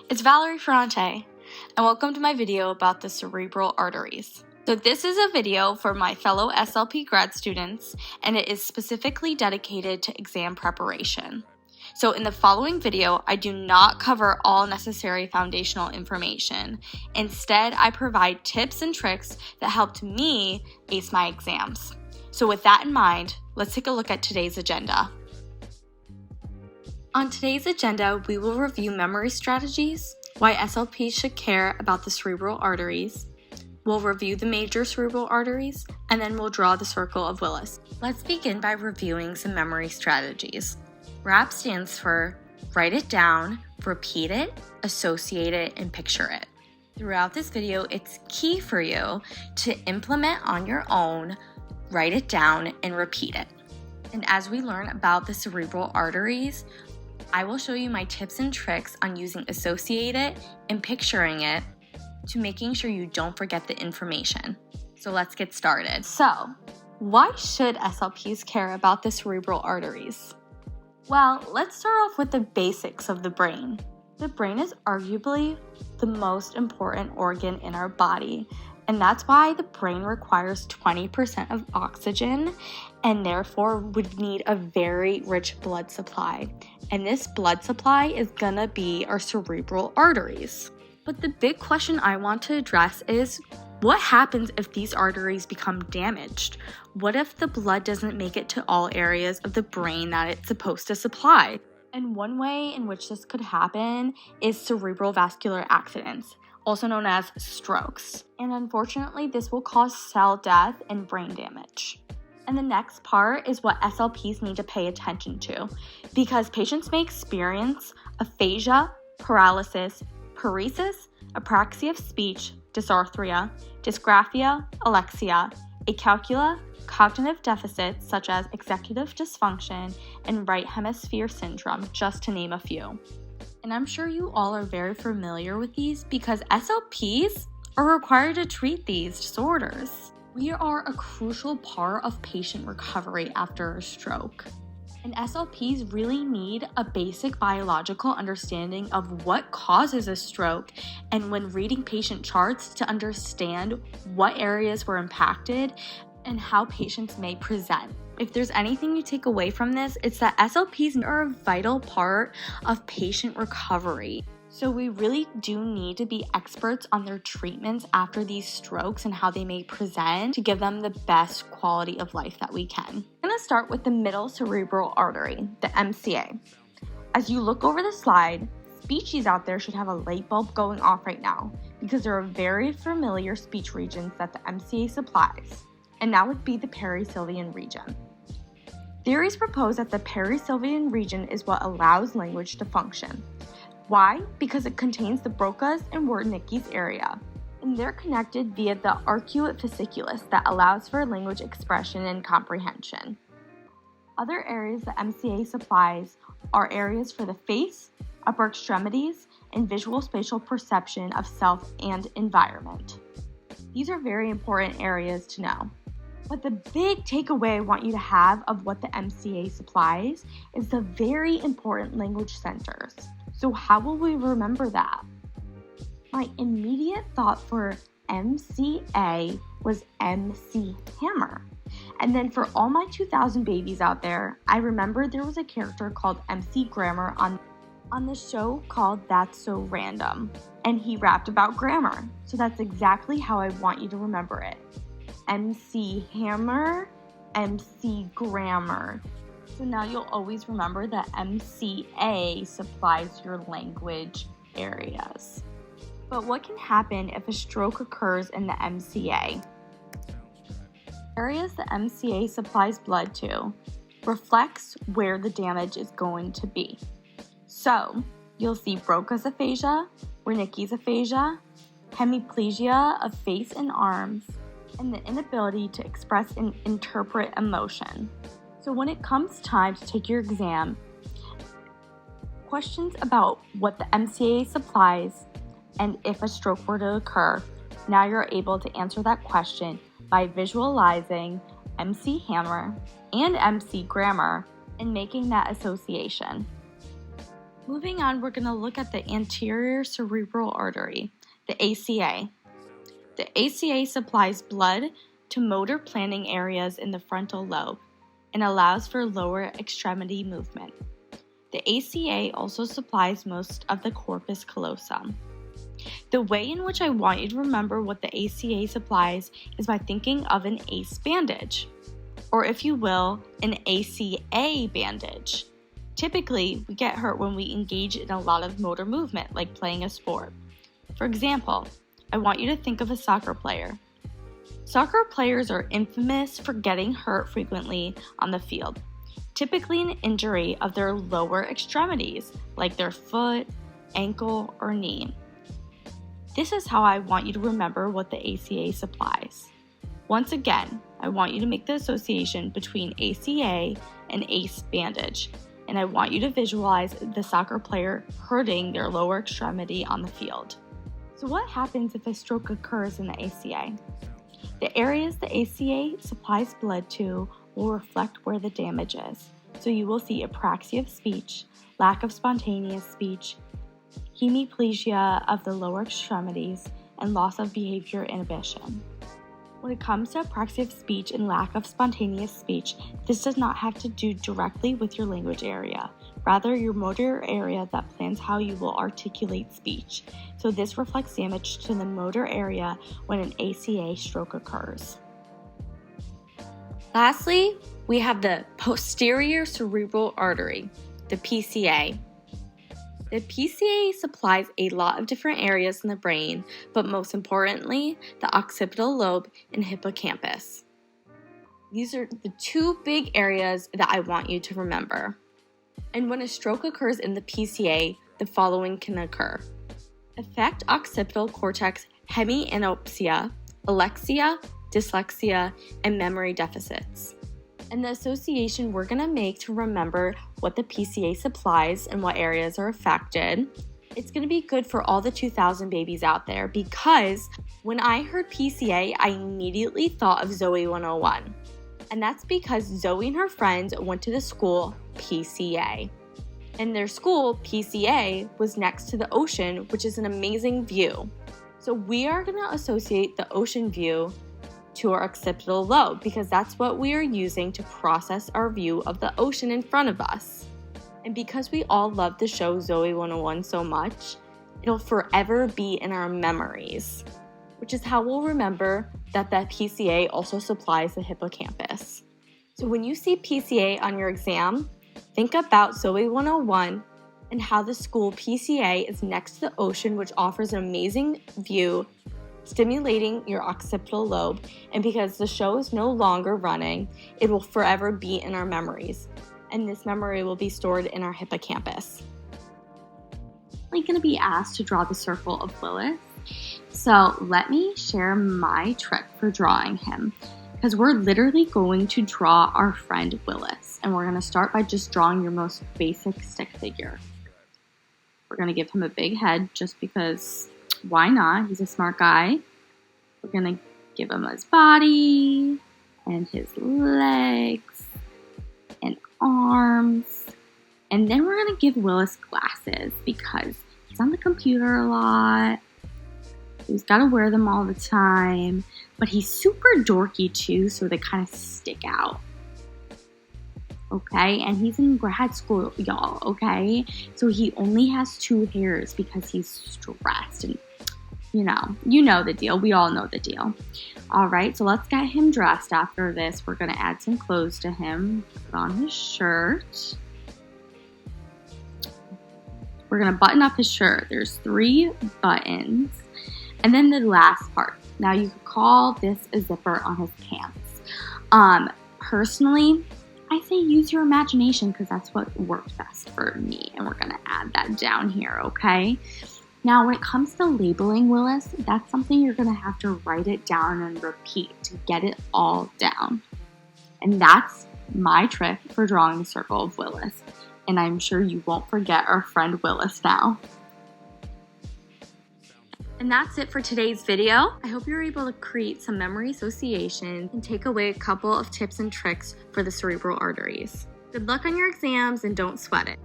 it's Valerie Ferrante, and welcome to my video about the cerebral arteries. So this is a video for my fellow SLP grad students, and it is specifically dedicated to exam preparation. So in the following video, I do not cover all necessary foundational information. Instead, I provide tips and tricks that helped me ace my exams. So with that in mind, let's take a look at today's agenda. On today's agenda, we will review memory strategies, why SLPs should care about the cerebral arteries, we'll review the major cerebral arteries, and then we'll draw the circle of Willis. Let's begin by reviewing some memory strategies. RAP stands for write it down, repeat it, associate it, and picture it. Throughout this video, it's key for you to implement on your own, write it down, and repeat it. And as we learn about the cerebral arteries, I will show you my tips and tricks on using associate it and picturing it to making sure you don't forget the information. So let's get started. So, why should SLPs care about the cerebral arteries? Well, let's start off with the basics of the brain. The brain is arguably the most important organ in our body, and that's why the brain requires 20% of oxygen and therefore would need a very rich blood supply. And this blood supply is gonna be our cerebral arteries. But the big question I want to address is, what happens if these arteries become damaged? What if the blood doesn't make it to all areas of the brain that it's supposed to supply? And one way in which this could happen is cerebral vascular accidents, also known as strokes. And unfortunately, this will cause cell death and brain damage. And the next part is what SLPs need to pay attention to, because patients may experience aphasia, paralysis, paresis, apraxia of speech, dysarthria, dysgraphia, alexia, acalculia, cognitive deficits such as executive dysfunction, and right hemisphere syndrome, just to name a few. And I'm sure you all are very familiar with these because SLPs are required to treat these disorders. We are a crucial part of patient recovery after a stroke. And SLPs really need a basic biological understanding of what causes a stroke, and when reading patient charts to understand what areas were impacted and how patients may present. If there's anything you take away from this, it's that SLPs are a vital part of patient recovery. So we really do need to be experts on their treatments after these strokes and how they may present to give them the best quality of life that we can. I'm going to start with the middle cerebral artery, the MCA. As you look over the slide, speechies out there should have a light bulb going off right now because there are very familiar speech regions that the MCA supplies, and that would be the perisylvian region. Theories propose that the perisylvian region is what allows language to function. Why? Because it contains the Broca's and Wernicke's area, and they're connected via the arcuate fasciculus that allows for language expression and comprehension. Other areas the MCA supplies are areas for the face, upper extremities, and visual spatial perception of self and environment. These are very important areas to know. But the big takeaway I want you to have of what the MCA supplies is the very important language centers. So how will we remember that? My immediate thought for MCA was MC Hammer. And then for all my 2000 babies out there, I remember there was a character called MC Grammar on the show called That's So Random. And he rapped about grammar. So that's exactly how I want you to remember it. MC Hammer, MC Grammar. So now you'll always remember that MCA supplies your language areas. But what can happen if a stroke occurs in the MCA? Areas the MCA supplies blood to reflects where the damage is going to be. So you'll see Broca's aphasia, Wernicke's aphasia, hemiplegia of face and arms, and the inability to express and interpret emotion. So when it comes time to take your exam, questions about what the MCA supplies and if a stroke were to occur, now you're able to answer that question by visualizing MC Hammer and MC Grammar and making that association. Moving on, we're going to look at the anterior cerebral artery, the ACA. The ACA supplies blood to motor planning areas in the frontal lobe and allows for lower extremity movement. The ACA also supplies most of the corpus callosum. The way in which I want you to remember what the ACA supplies is by thinking of an ACE bandage, or if you will, an ACA bandage. Typically, we get hurt when we engage in a lot of motor movement, like playing a sport. For example, I want you to think of a soccer player. Soccer players are infamous for getting hurt frequently on the field, typically an injury of their lower extremities, like their foot, ankle, or knee. This is how I want you to remember what the ACA supplies. Once again, I want you to make the association between ACA and ACE bandage, and I want you to visualize the soccer player hurting their lower extremity on the field. So what happens if a stroke occurs in the ACA? The areas the ACA supplies blood to will reflect where the damage is. So you will see apraxia of speech, lack of spontaneous speech, hemiplegia of the lower extremities, and loss of behavior inhibition. When it comes to apraxia of speech and lack of spontaneous speech, this does not have to do directly with your language area, rather your motor area that plans how you will articulate speech. So this reflects damage to the motor area when an ACA stroke occurs. Lastly, we have the posterior cerebral artery, the PCA. The PCA supplies a lot of different areas in the brain, but most importantly, the occipital lobe and hippocampus. These are the two big areas that I want you to remember. And when a stroke occurs in the PCA, the following can occur. Affect occipital cortex hemianopsia, alexia, dyslexia, and memory deficits. And the association we're going to make to remember what the PCA supplies and what areas are affected, it's going to be good for all the 2000 babies out there, because when I heard PCA, I immediately thought of Zoe 101. And that's because Zoe and her friends went to the school PCA. And their school, PCA, was next to the ocean, which is an amazing view. So we are going to associate the ocean view to our occipital lobe, because that's what we are using to process our view of the ocean in front of us. And because we all love the show Zoe 101 so much, it'll forever be in our memories, which is how we'll remember that the PCA also supplies the hippocampus. So when you see PCA on your exam, think about Zoe 101 and how the school PCA is next to the ocean, which offers an amazing view, stimulating your occipital lobe, and because the show is no longer running, it will forever be in our memories, and this memory will be stored in our hippocampus. I'm going to be asked to draw the circle of Willis, so let me share my trick for drawing him, because we're literally going to draw our friend Willis, and we're going to start by just drawing your most basic stick figure. We're going to give him a big head just because why not? He's a smart guy. We're going to give him his body and his legs and arms. And then we're going to give Willis glasses because he's on the computer a lot. He's got to wear them all the time. But he's super dorky too, so they kind of stick out. Okay, and he's in grad school, y'all, okay? So he only has 2 hairs because he's stressed, and you know the deal. We all know the deal. All right, so let's get him dressed. After this, we're going to add some clothes to him. Put on his shirt. We're going to button up his shirt. There's 3 buttons. And then the last part. Now, you could call this a zipper on his pants. Personally, I say use your imagination because that's what worked best for me. And we're going to add that down here, okay? Now, when it comes to labeling Willis, that's something you're going to have to write it down and repeat to get it all down. And that's my trick for drawing the circle of Willis. And I'm sure you won't forget our friend Willis now. And that's it for today's video. I hope you're able to create some memory association and take away a couple of tips and tricks for the cerebral arteries. Good luck on your exams and don't sweat it.